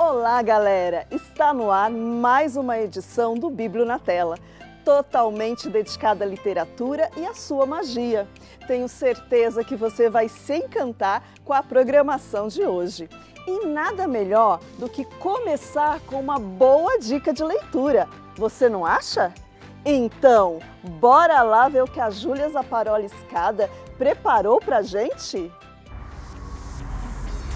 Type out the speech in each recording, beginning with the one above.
Olá, galera! Está no ar mais uma edição do Bíblio na Tela, totalmente dedicada à literatura e à sua magia. Tenho certeza que você vai se encantar com a programação de hoje. E nada melhor do que começar com uma boa dica de leitura. Você não acha? Então, bora lá ver o que a Júlia Zaparoli Escada preparou pra gente?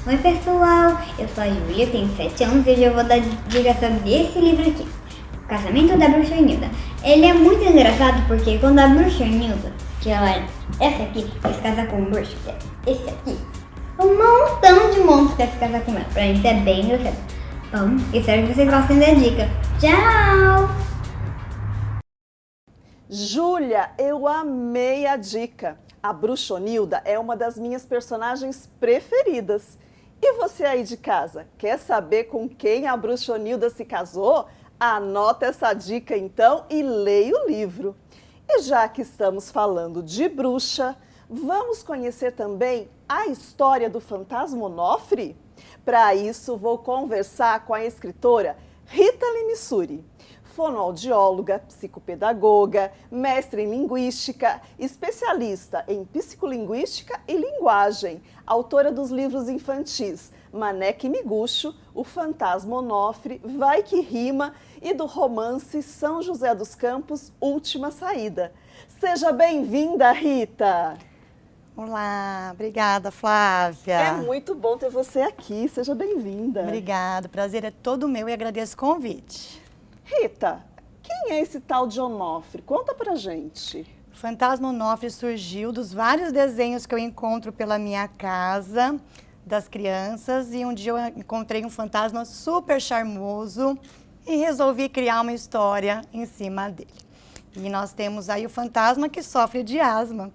Oi pessoal, eu sou a Júlia, tenho 7 anos e hoje eu vou dar dica sobre esse livro aqui, O Casamento da Bruxonilda. Ele é muito engraçado porque quando a Bruxonilda, que ela é essa aqui, quer se casar com um bruxo, que é esse aqui, um montão de monstros quer se casar com ela. Pra mim isso é bem engraçado. Bom, espero que vocês gostem da dica. Tchau! Júlia, eu amei a dica. A Bruxonilda é uma das minhas personagens preferidas. E você aí de casa, quer saber com quem a Bruxonilda se casou? Anota essa dica então e leia o livro. E já que estamos falando de bruxa, vamos conhecer também a história do fantasma Onofre? Para isso, vou conversar com a escritora Rita Limissuri, fonoaudióloga, psicopedagoga, mestre em linguística, especialista em psicolinguística e linguagem, autora dos livros infantis Maneca e Miguxo, O Fantasma Onofre, Vai que Rima e do romance São José dos Campos, Última Saída. Seja bem-vinda, Rita! Olá, obrigada, Flávia. É muito bom ter você aqui, seja bem-vinda. Obrigada, o prazer é todo meu e agradeço o convite. Rita, quem é esse tal de Onofre? Conta pra gente. O Fantasma Onofre surgiu dos vários desenhos que eu encontro pela minha casa, das crianças, e um dia eu encontrei um fantasma super charmoso e resolvi criar uma história em cima dele. E nós temos aí o fantasma que sofre de asma,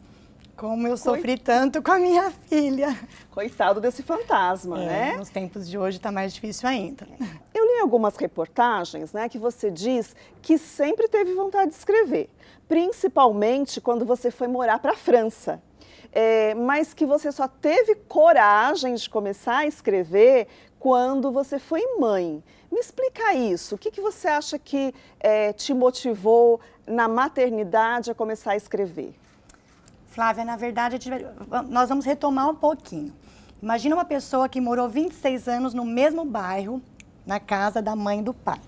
como eu sofri tanto com a minha filha. Coitado desse fantasma, né? Nos tempos de hoje está mais difícil ainda. Eu li algumas reportagens, né, que você diz que sempre teve vontade de escrever, principalmente quando você foi morar para a França. Mas que você só teve coragem de começar a escrever quando você foi mãe. Me explica isso. O que você acha que te motivou na maternidade a começar a escrever? Flávia, na verdade, nós vamos retomar um pouquinho. Imagina uma pessoa que morou 26 anos no mesmo bairro, na casa da mãe e do pai.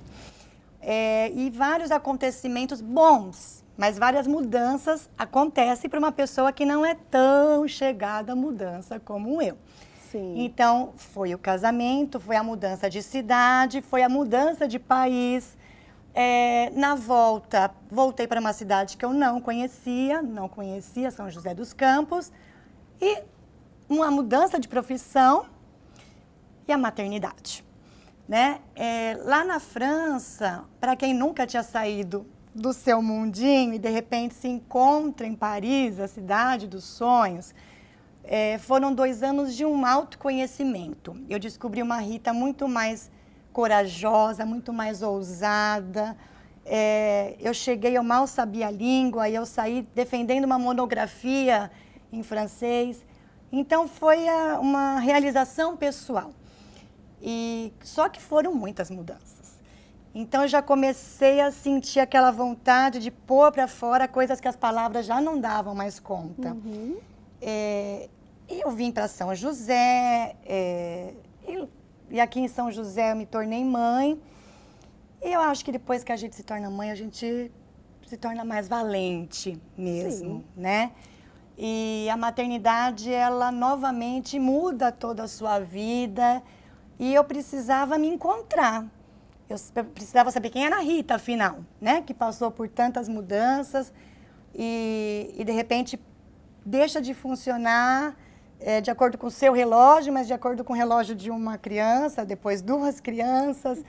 E vários acontecimentos bons, mas várias mudanças acontecem para uma pessoa que não é tão chegada à mudança como eu. Sim. Então, foi o casamento, foi a mudança de cidade, foi a mudança de país. Na volta, voltei para uma cidade que eu não conhecia São José dos Campos, e uma mudança de profissão e a maternidade, né? Lá na França, para quem nunca tinha saído do seu mundinho e de repente se encontra em Paris, a cidade dos sonhos, foram 2 anos de um autoconhecimento. Eu descobri uma Rita muito mais corajosa, muito mais ousada. Eu cheguei, eu mal sabia a língua, e eu saí defendendo uma monografia em francês. Então, foi uma realização pessoal. Só que foram muitas mudanças. Então, eu já comecei a sentir aquela vontade de pôr para fora coisas que as palavras já não davam mais conta. Uhum. Eu vim para São José, e aqui em São José eu me tornei mãe. E eu acho que depois que a gente se torna mãe, a gente se torna mais valente mesmo, né? E a maternidade, ela novamente muda toda a sua vida. E eu precisava me encontrar. Eu precisava saber quem era a Rita, afinal, né? Que passou por tantas mudanças e de repente, deixa de funcionar de acordo com o seu relógio, mas de acordo com o relógio de uma criança, depois 2 crianças.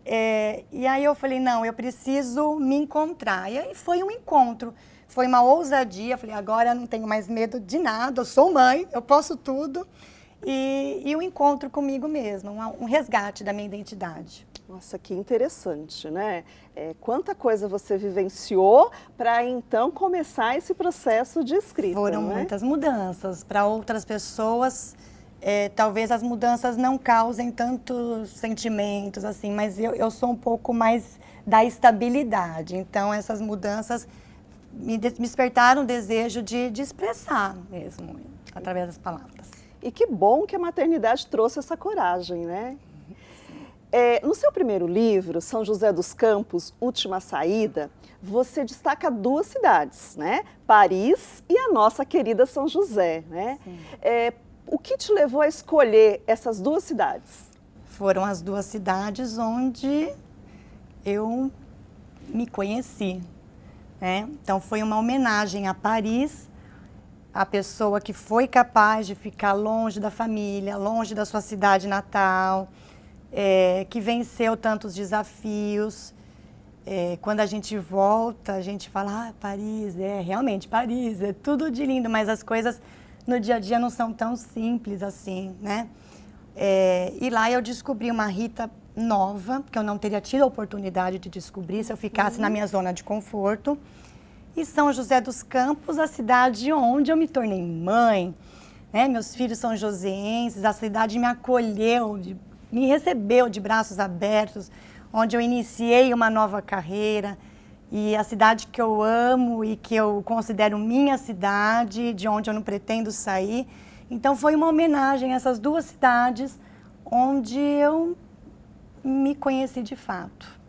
E aí eu falei, não, eu preciso me encontrar. E aí foi um encontro, foi uma ousadia. Falei, agora eu não tenho mais medo de nada, eu sou mãe, eu posso tudo. E um encontro comigo mesma, um resgate da minha identidade. Nossa, que interessante, né? Quanta coisa você vivenciou para então começar esse processo de escrita, Foram né? muitas mudanças. Para outras pessoas, talvez as mudanças não causem tantos sentimentos, assim, mas eu sou um pouco mais da estabilidade. Então, essas mudanças me despertaram o desejo de expressar mesmo, através das palavras. E que bom que a maternidade trouxe essa coragem, né? No seu primeiro livro, São José dos Campos, Última Saída, você destaca 2 cidades, né? Paris e a nossa querida São José, né? O que te levou a escolher essas 2 cidades? Foram as 2 cidades onde eu me conheci, né? Então foi uma homenagem a Paris, a pessoa que foi capaz de ficar longe da família, longe da sua cidade natal, que venceu tantos desafios. Quando a gente volta, a gente fala, Paris, realmente Paris, é tudo de lindo, mas as coisas no dia a dia não são tão simples assim, né? E lá eu descobri uma Rita nova, que eu não teria tido a oportunidade de descobrir se eu ficasse na minha zona de conforto. E São José dos Campos, a cidade onde eu me tornei mãe, né? Meus filhos são joseenses, a cidade me acolheu, me recebeu de braços abertos, onde eu iniciei uma nova carreira, e a cidade que eu amo e que eu considero minha cidade, de onde eu não pretendo sair. Então foi uma homenagem a essas 2 cidades onde eu me conheci de fato.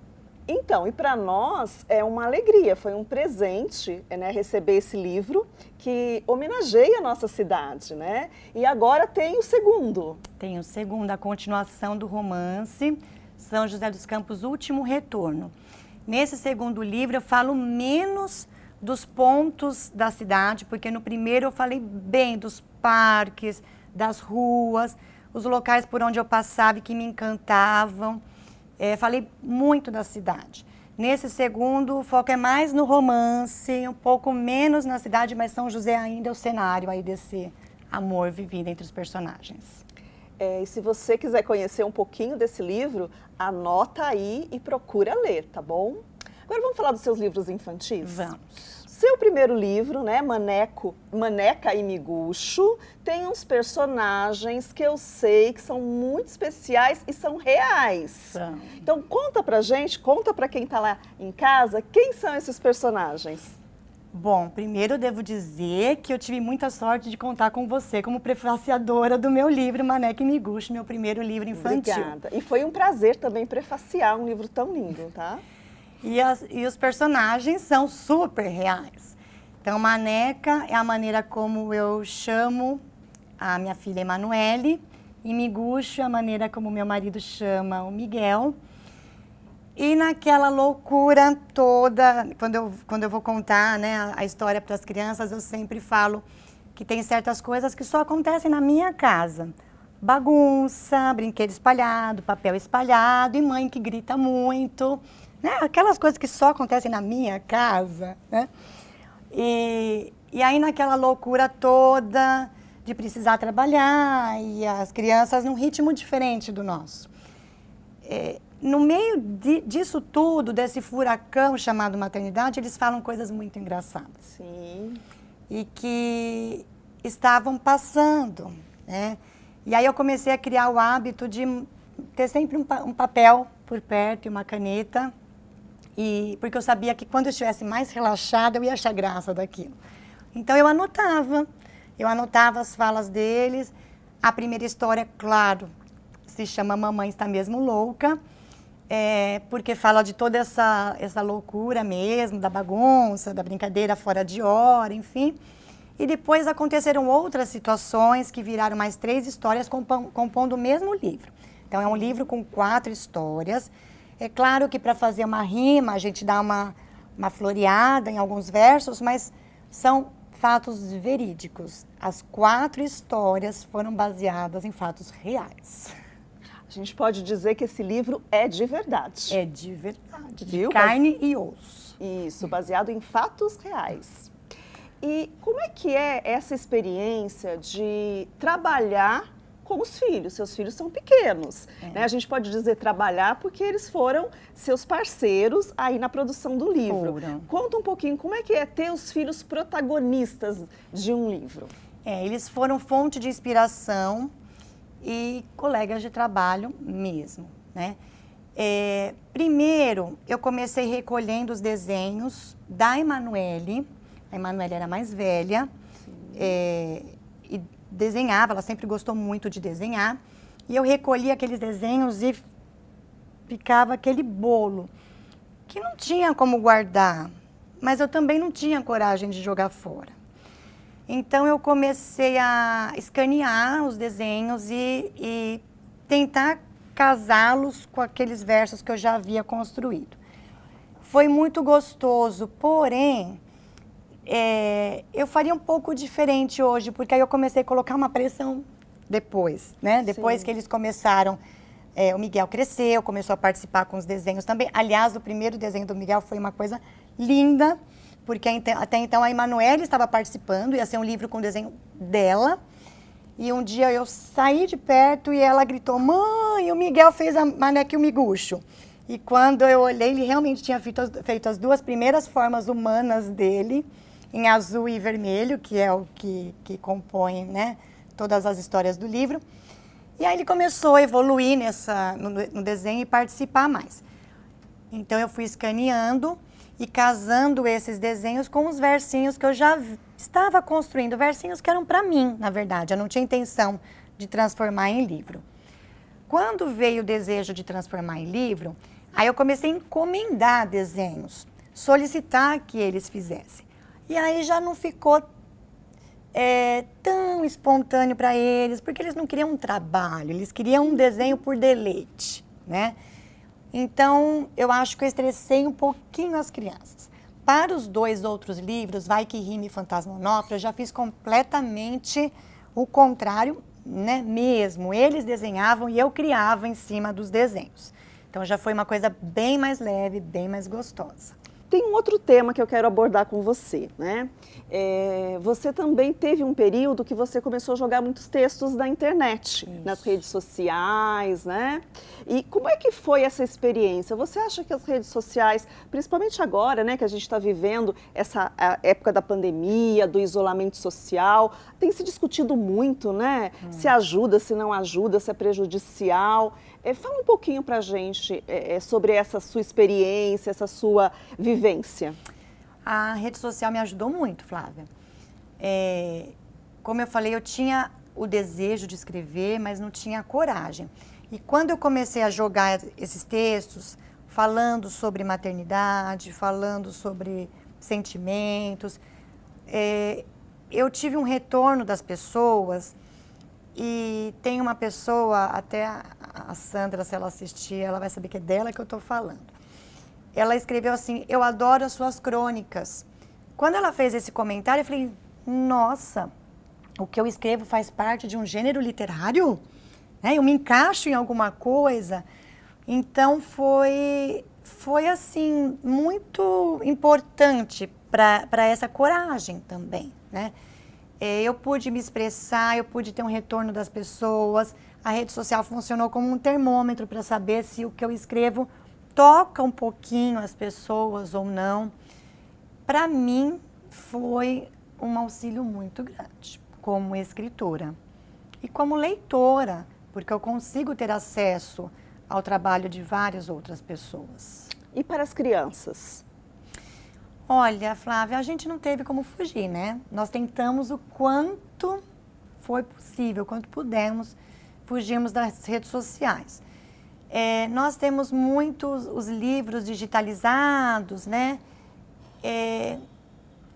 Então, e para nós é uma alegria, foi um presente, né, receber esse livro que homenageia a nossa cidade, né? E agora tem o segundo. Tem o segundo, a continuação do romance, São José dos Campos, Último Retorno. Nesse segundo livro eu falo menos dos pontos da cidade, porque no primeiro eu falei bem dos parques, das ruas, os locais por onde eu passava e que me encantavam. Falei muito da cidade. Nesse segundo, o foco é mais no romance, um pouco menos na cidade, mas São José ainda é o cenário aí desse amor vivido entre os personagens. E se você quiser conhecer um pouquinho desse livro, anota aí e procura ler, tá bom? Agora vamos falar dos seus livros infantis? Vamos. Seu primeiro livro, né, Maneca e Miguxo, tem uns personagens que eu sei que são muito especiais e são reais. Então conta pra gente, conta pra quem tá lá em casa, quem são esses personagens? Bom, primeiro eu devo dizer que eu tive muita sorte de contar com você como prefaciadora do meu livro Maneca e Miguxo, meu primeiro livro infantil. Obrigada. E foi um prazer também prefaciar um livro tão lindo, tá? E os personagens são super reais. Então, Maneca é a maneira como eu chamo a minha filha Emanuele, e Miguxo é a maneira como meu marido chama o Miguel. E naquela loucura toda, quando eu vou contar, né, a história para as crianças, eu sempre falo que tem certas coisas que só acontecem na minha casa. Bagunça, brinquedo espalhado, papel espalhado e mãe que grita muito. Né? Aquelas coisas que só acontecem na minha casa, né? E aí naquela loucura toda de precisar trabalhar e as crianças num ritmo diferente do nosso. No meio disso tudo, desse furacão chamado maternidade, eles falam coisas muito engraçadas. Sim. E que estavam passando, né? E aí eu comecei a criar o hábito de ter sempre um papel por perto e uma caneta, porque eu sabia que quando eu estivesse mais relaxada, eu ia achar graça daquilo. Então eu anotava as falas deles. A primeira história, claro, se chama Mamãe Está Mesmo Louca, porque fala de toda essa loucura mesmo, da bagunça, da brincadeira fora de hora, enfim. E depois aconteceram outras situações que viraram mais 3 histórias compondo o mesmo livro. Então é um livro com 4 histórias. É claro que para fazer uma rima a gente dá uma floreada em alguns versos, mas são fatos verídicos. As 4 histórias foram baseadas em fatos reais. A gente pode dizer que esse livro é de verdade. É de verdade, de Viu? carne e osso. Isso, baseado em fatos reais. E como é que é essa experiência de trabalhar com os filhos? Seus filhos são pequenos, né? A gente pode dizer trabalhar porque eles foram seus parceiros aí na produção do livro. Conta um pouquinho como é que é ter os filhos protagonistas de um livro. Eles foram fonte de inspiração e colegas de trabalho mesmo, né? Primeiro, eu comecei recolhendo os desenhos da Emanuele. A Emanuele era mais velha e desenhava, ela sempre gostou muito de desenhar. E eu recolhia aqueles desenhos e ficava aquele bolo, que não tinha como guardar, mas eu também não tinha coragem de jogar fora. Então eu comecei a escanear os desenhos e tentar casá-los com aqueles versos que eu já havia construído. Foi muito gostoso, porém, eu faria um pouco diferente hoje, porque aí eu comecei a colocar uma pressão depois, né? Depois que eles começaram, o Miguel cresceu, começou a participar com os desenhos também. Aliás, o primeiro desenho do Miguel foi uma coisa linda, porque até então a Emanuele estava participando, ia ser um livro com desenho dela. E um dia eu saí de perto e ela gritou: mãe, o Miguel fez a Maneca e o Miguxo. E quando eu olhei, ele realmente tinha feito as duas primeiras formas humanas dele, em azul e vermelho, que é o que compõe, né, todas as histórias do livro. E aí ele começou a evoluir no desenho e participar mais. Então eu fui escaneando e casando esses desenhos com os versinhos que eu já estava construindo, versinhos que eram para mim, na verdade. Eu não tinha intenção de transformar em livro. Quando veio o desejo de transformar em livro, aí eu comecei a encomendar desenhos, solicitar que eles fizessem. E aí já não ficou tão espontâneo para eles, porque eles não queriam um trabalho, eles queriam um desenho por deleite, né? Então, eu acho que eu estressei um pouquinho as crianças. Para os dois outros livros, Vai Que Rime e Fantasmonófilo, eu já fiz completamente o contrário, né, mesmo. Eles desenhavam e eu criava em cima dos desenhos. Então, já foi uma coisa bem mais leve, bem mais gostosa. Tem um outro tema que eu quero abordar com você, né? Você também teve um período que você começou a jogar muitos textos na internet, nas redes sociais, né? E como é que foi essa experiência? Você acha que as redes sociais, principalmente agora, né, que a gente está vivendo essa época da pandemia, do isolamento social, tem se discutido muito, né? Se ajuda, se não ajuda, se é prejudicial. Fala um pouquinho pra gente sobre essa sua experiência, essa sua vivência. A rede social me ajudou muito, Flávia. Como eu falei, eu tinha o desejo de escrever, mas não tinha coragem. E quando eu comecei a jogar esses textos, falando sobre maternidade, falando sobre sentimentos, eu tive um retorno das pessoas. E tem uma pessoa, até a Sandra, se ela assistir, ela vai saber que é dela que eu estou falando. Ela escreveu assim: eu adoro as suas crônicas. Quando ela fez esse comentário, eu falei: nossa, o que eu escrevo faz parte de um gênero literário? Eu me encaixo em alguma coisa? Então foi assim, muito importante para essa coragem também, né? Eu pude me expressar, eu pude ter um retorno das pessoas. A rede social funcionou como um termômetro para saber se o que eu escrevo toca um pouquinho as pessoas ou não. Para mim, foi um auxílio muito grande como escritora e como leitora, porque eu consigo ter acesso ao trabalho de várias outras pessoas. E para as crianças? Olha, Flávia, a gente não teve como fugir, né? Nós tentamos o quanto foi possível, quanto pudemos, fugirmos das redes sociais. Nós temos muitos os livros digitalizados, né?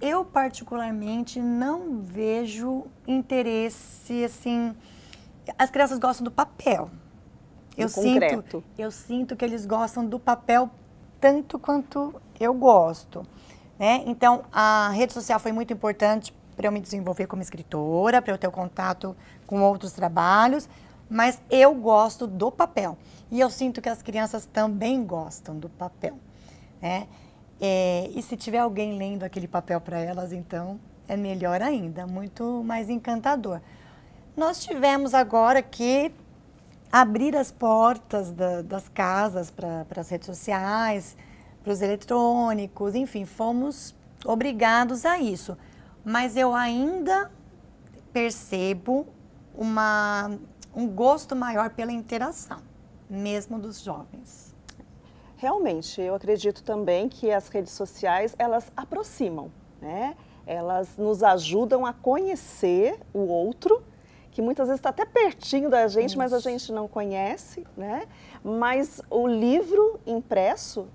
Eu, particularmente, não vejo interesse, assim... As crianças gostam do papel. Eu sinto que eles gostam do papel tanto quanto eu gosto. Então, a rede social foi muito importante para eu me desenvolver como escritora, para eu ter o contato com outros trabalhos, mas eu gosto do papel. E eu sinto que as crianças também gostam do papel, né? E se tiver alguém lendo aquele papel para elas, então é melhor ainda, muito mais encantador. Nós tivemos agora que abrir as portas das casas para as redes sociais, para os eletrônicos, enfim, fomos obrigados a isso. Mas eu ainda percebo um gosto maior pela interação, mesmo dos jovens. Realmente, eu acredito também que as redes sociais, elas aproximam, né? Elas nos ajudam a conhecer o outro, que muitas vezes está até pertinho da gente, mas a gente não conhece, né? Mas o livro impresso,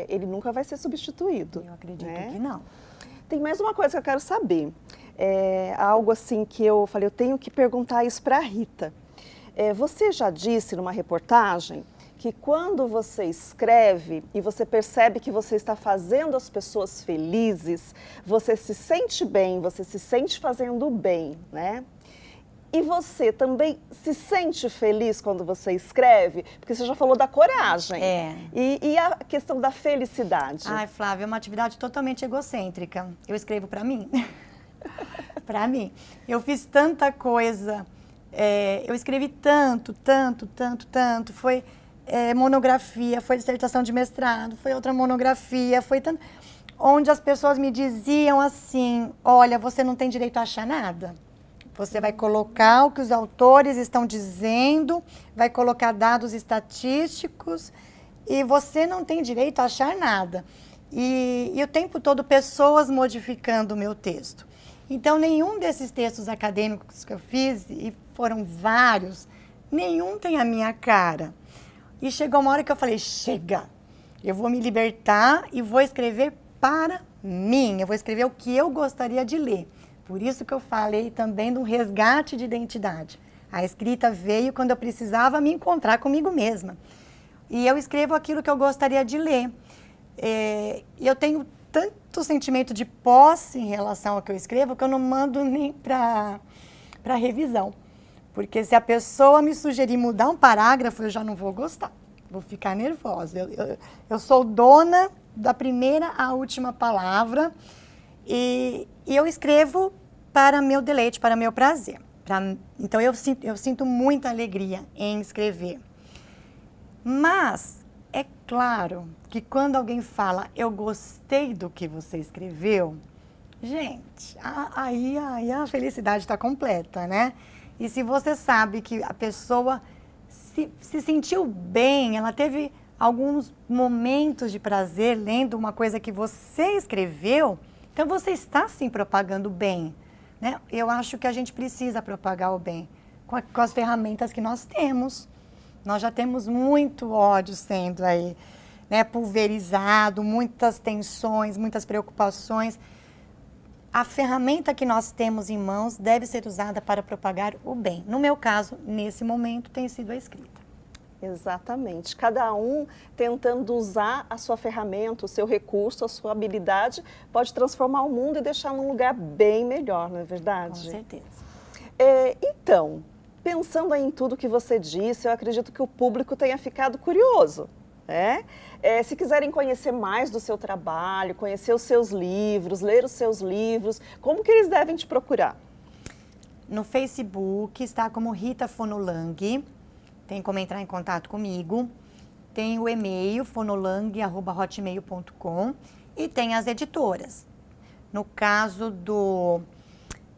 ele nunca vai ser substituído. Eu acredito, né? que não. Tem mais uma coisa que eu quero saber. Algo assim que eu falei, eu tenho que perguntar isso para a Rita. Você já disse numa reportagem que quando você escreve e você percebe que você está fazendo as pessoas felizes, você se sente bem, você se sente fazendo o bem, né? E você também se sente feliz quando você escreve? Porque você já falou da coragem. E a questão da felicidade? Ai, Flávia, é uma atividade totalmente egocêntrica. Eu escrevo para mim. Para mim. Eu fiz tanta coisa. Eu escrevi tanto. Foi monografia, foi dissertação de mestrado, foi outra monografia, foi tanto... Onde as pessoas me diziam assim, olha, você não tem direito a achar nada. Você vai colocar o que os autores estão dizendo, vai colocar dados estatísticos e você não tem direito a achar nada. E o tempo todo pessoas modificando o meu texto. Então, nenhum desses textos acadêmicos que eu fiz, e foram vários, nenhum tem a minha cara. E chegou uma hora que eu falei, chega, eu vou me libertar e vou escrever para mim. Eu vou escrever o que eu gostaria de ler. Por isso que eu falei também do resgate de identidade. A escrita veio quando eu precisava me encontrar comigo mesma. E eu escrevo aquilo que eu gostaria de ler. E eu tenho tanto sentimento de posse em relação ao que eu escrevo que eu não mando nem para revisão. Porque se a pessoa me sugerir mudar um parágrafo, eu já não vou gostar. Vou ficar nervosa. Eu sou dona da primeira à última palavra e eu escrevo para meu deleite, para meu prazer. Então, eu sinto muita alegria em escrever. Mas, é claro que quando alguém fala, eu gostei do que você escreveu, gente, aí a felicidade está completa, né? E se você sabe que a pessoa se sentiu bem, ela teve alguns momentos de prazer lendo uma coisa que você escreveu, então você está sim propagando bem, né? Eu acho que a gente precisa propagar o bem com as ferramentas que nós temos. Nós já temos muito ódio sendo aí, né, pulverizado, muitas tensões, muitas preocupações. A ferramenta que nós temos em mãos deve ser usada para propagar o bem. No meu caso, nesse momento, tem sido a escrita. Exatamente. Cada um tentando usar a sua ferramenta, o seu recurso, a sua habilidade, pode transformar o mundo e deixar num lugar bem melhor, não é verdade? Com certeza. Então, pensando aí em tudo que você disse, eu acredito que o público tenha ficado curioso, né? Se quiserem conhecer mais do seu trabalho, conhecer os seus livros, ler os seus livros, como que eles devem te procurar? No Facebook está como Rita Fonolang, tem como entrar em contato comigo, tem o e-mail fonolang@hotmail.com e tem as editoras. No caso do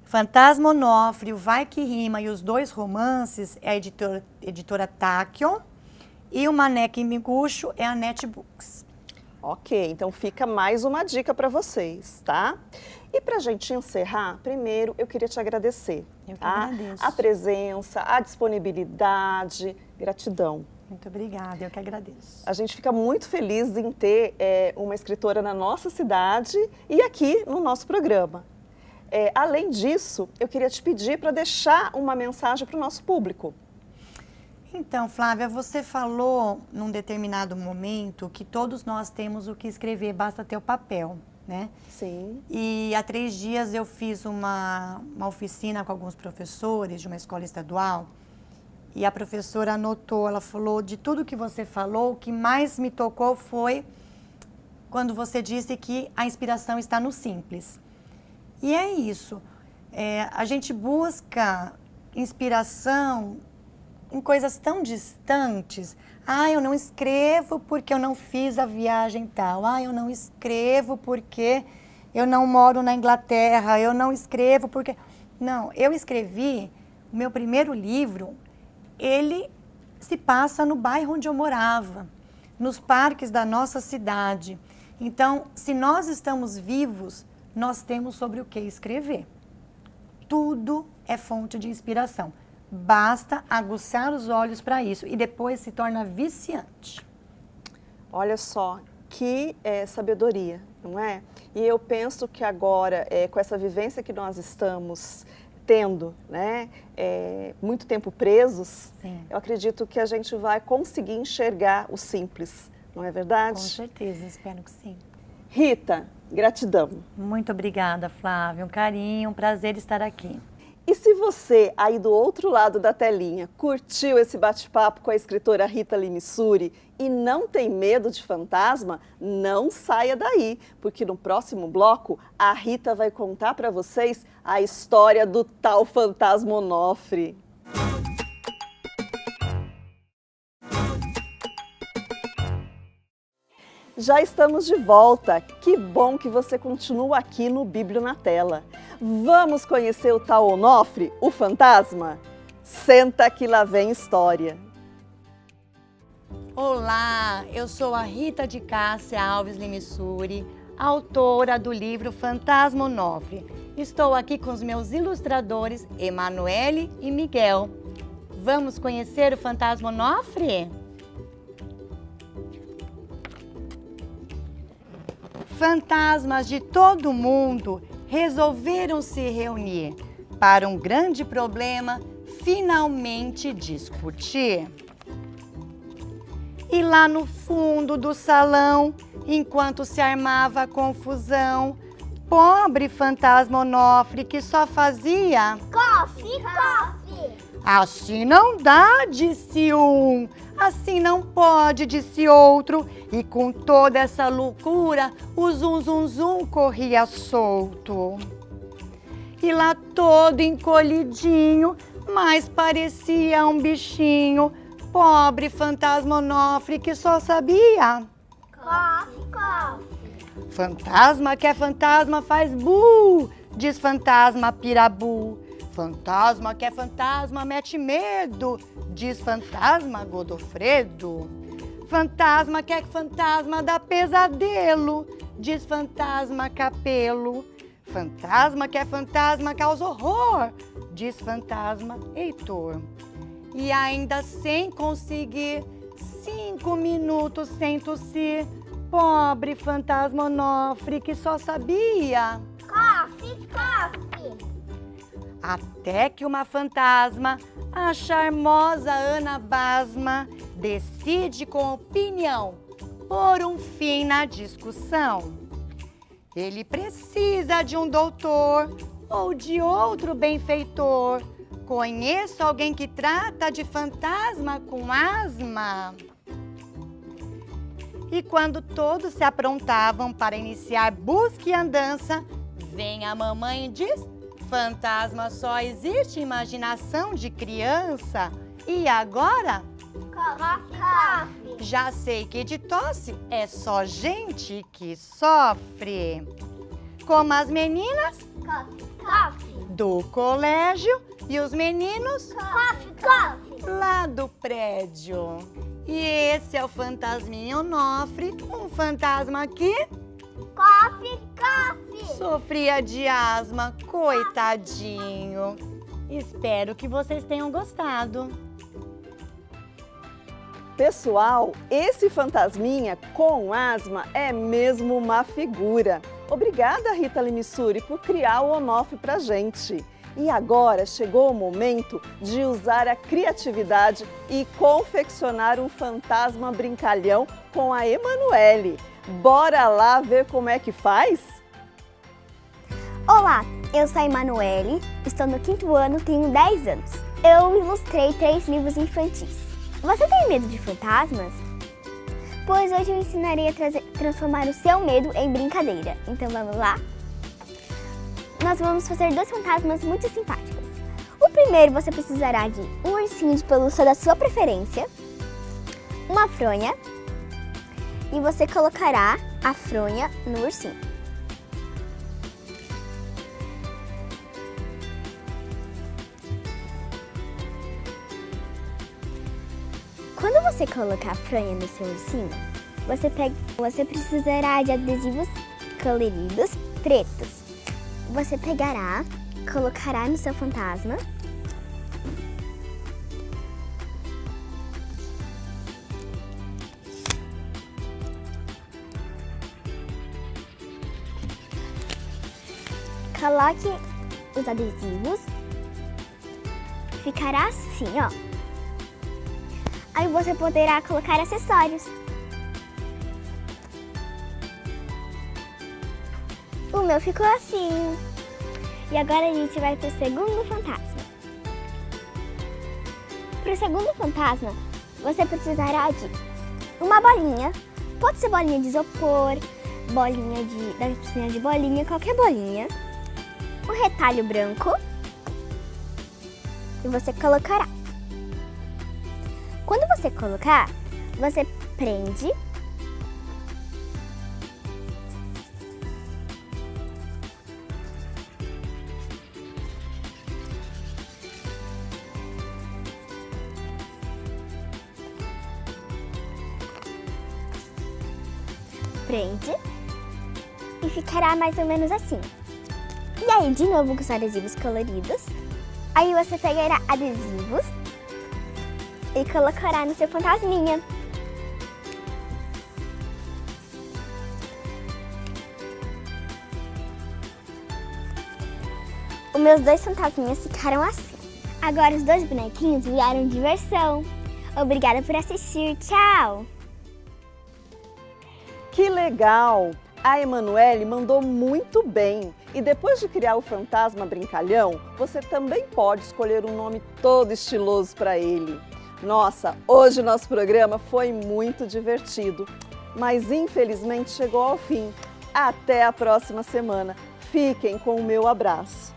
Fantasma Onofre, o Vai Que Rima e os dois romances é a editora Tachyon. E o Maneca e Miguxo é a NetBooks. Ok, então fica mais uma dica para vocês, tá? E para a gente encerrar, primeiro eu queria te agradecer. Eu que agradeço. A presença, a disponibilidade, gratidão. Muito obrigada, eu que agradeço. A gente fica muito feliz em ter uma escritora na nossa cidade e aqui no nosso programa. Além disso, eu queria te pedir para deixar uma mensagem para o nosso público. Então, Flávia, você falou num determinado momento que todos nós temos o que escrever, basta ter o papel, né? Sim. E há 3 dias eu fiz uma oficina com alguns professores de uma escola estadual e a professora anotou, ela falou, de tudo que você falou, o que mais me tocou foi quando você disse que a inspiração está no simples. E é isso, a gente busca inspiração em coisas tão distantes. Eu não escrevo porque eu não fiz a viagem tal. Eu não escrevo porque eu não moro na Inglaterra. Eu não escrevo porque... Não, eu escrevi o meu primeiro livro ele se passa no bairro onde eu morava, nos parques da nossa cidade. Então, se nós estamos vivos, nós temos sobre o que escrever. Tudo é fonte de inspiração. Basta aguçar os olhos para isso e depois se torna viciante. Olha só, que sabedoria, não é? E eu penso que agora, com essa vivência que nós estamos tendo, né, muito tempo presos, Sim. eu acredito que a gente vai conseguir enxergar o simples, não é verdade? Com certeza, espero que sim. Rita, gratidão. Muito obrigada, Flávia. Um carinho, um prazer estar aqui. E se você, aí do outro lado da telinha, curtiu esse bate-papo com a escritora Rita Limissuri e não tem medo de fantasma, não saia daí, porque no próximo bloco a Rita vai contar para vocês a história do tal fantasma Onofre. Já estamos de volta. Que bom que você continua aqui no Bíblia na Tela. Vamos conhecer o tal Onofre, o fantasma? Senta que lá vem história. Olá, eu sou a Rita de Cássia Alves Limissuri, autora do livro Fantasma Onofre. Estou aqui com os meus ilustradores Emanuele e Miguel. Vamos conhecer o fantasma Onofre? Fantasmas de todo o mundo resolveram se reunir para um grande problema finalmente discutir. E lá no fundo do salão, enquanto se armava a confusão, pobre fantasma Onofre que só fazia Coffee, coffee! assim não dá, disse um. Assim não pode, disse outro. E com toda essa loucura, o zum zum zum corria solto. E lá todo encolhidinho, mas parecia um bichinho. Pobre fantasma Onofre que só sabia Coffee, coffee! fantasma que é fantasma faz bu, diz fantasma pirabu. Fantasma que é fantasma mete medo, diz fantasma Godofredo. Fantasma que é fantasma dá pesadelo, diz fantasma Capelo. Fantasma que é fantasma causa horror, diz fantasma Heitor. E ainda sem conseguir 5 minutos sem tossir, pobre fantasma Onofre que só sabia Coffee, coffee! até que uma fantasma, a charmosa Ana Basma, decide com opinião pôr um fim na discussão. Ele precisa de um doutor ou de outro benfeitor. Conheço alguém que trata de fantasma com asma. E quando todos se aprontavam para iniciar busca e andança, vem a mamãe e diz: fantasma só existe imaginação de criança. E agora? Coffee, coffee! Já sei que de tosse é só gente que sofre. Como as meninas Coffee, coffee! do colégio e os meninos Coffee, coffee! lá do prédio. E esse é o fantasminha Onofre, um fantasma que Coffee, coffee! sofria de asma, coitadinho. Espero que vocês tenham gostado. Pessoal, esse fantasminha com asma é mesmo uma figura. Obrigada, Rita Limissuri, por criar o Onofre pra gente. E agora chegou o momento de usar a criatividade e confeccionar um fantasma brincalhão com a Emanuele. Bora lá ver como é que faz? Olá, eu sou a Emanuele, estou no 5º ano, tenho 10 anos. Eu ilustrei 3 livros infantis. Você tem medo de fantasmas? Pois hoje eu ensinarei a transformar o seu medo em brincadeira. Então vamos lá? Nós vamos fazer 2 fantasmas muito simpáticos. O primeiro você precisará de um ursinho de pelúcia da sua preferência, uma fronha, e você colocará a fronha no ursinho. Quando você colocar a fronha no seu ursinho, você precisará de adesivos coloridos pretos. Você pegará, colocará no seu fantasma. Coloque os adesivos. Ficará assim, ó. Aí você poderá colocar acessórios. O meu ficou assim. E agora a gente vai pro segundo fantasma. Pro segundo fantasma, você precisará de uma bolinha. Pode ser bolinha de isopor, da piscina de bolinha, qualquer bolinha. Um retalho branco. E você colocará. Quando você colocar, você prende. Prende. E ficará mais ou menos assim. E aí, de novo com os adesivos coloridos. Aí você pegará adesivos e colocará no seu fantasminha. Os meus dois fantasminhas ficaram assim. Agora os dois bonequinhos viraram diversão. Obrigada por assistir. Tchau! Que legal! A Emanuele mandou muito bem. E depois de criar o fantasma brincalhão, você também pode escolher um nome todo estiloso para ele. Nossa, hoje o nosso programa foi muito divertido, mas infelizmente chegou ao fim. Até a próxima semana. Fiquem com o meu abraço.